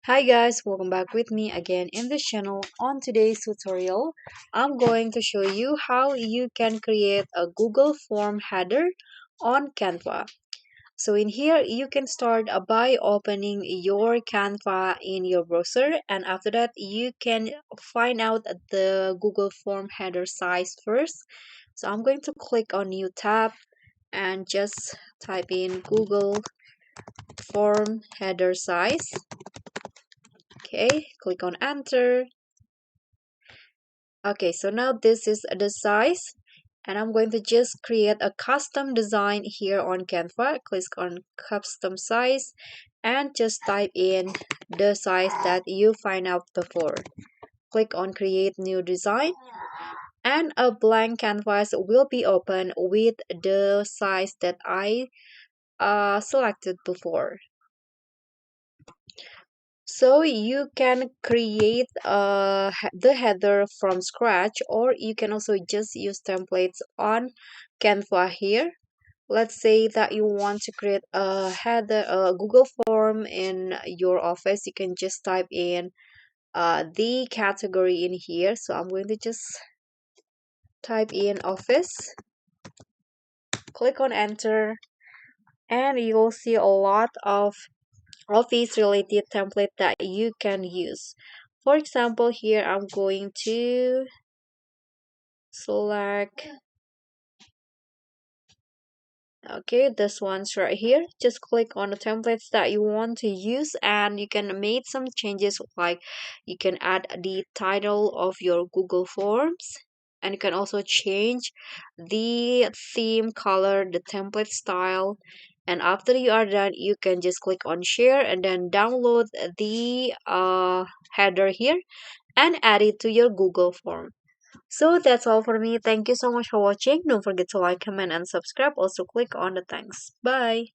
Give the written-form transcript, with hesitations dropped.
Hi guys, welcome back with me again in this channel. On today's tutorial, I'm going to show you how you can create a Google form header on Canva. So in here, you can start by opening your Canva in your browser, and after that, you can find out the Google form header size first. So I'm going to click on new tab and just type in Google form header size. Okay, click on enter. Okay, so now this is the size, and I'm going to just create a custom design here on Canva. Click on custom size and just type in the size that you find out before. Click on create new design, and a blank canvas will be open with the size that I selected before. So you can create the header from scratch, or you can also just use templates on Canva here. Let's say that you want to create a header, a Google form in your office. You can just type in the category in here. So I'm going to just type in office, click on enter, and you'll see a lot of office related template that you can use. For example, here I'm going to select, okay, this one's right here. Just click on the templates that you want to use, and you can make some changes, like you can add the title of your Google Forms, and you can also change the theme color, the template style. And after you are done, you can just click on share and then download the header here and add it to your Google form. So that's all for me. Thank you so much for watching. Don't forget to like, comment, and subscribe. Also click on the thanks. Bye.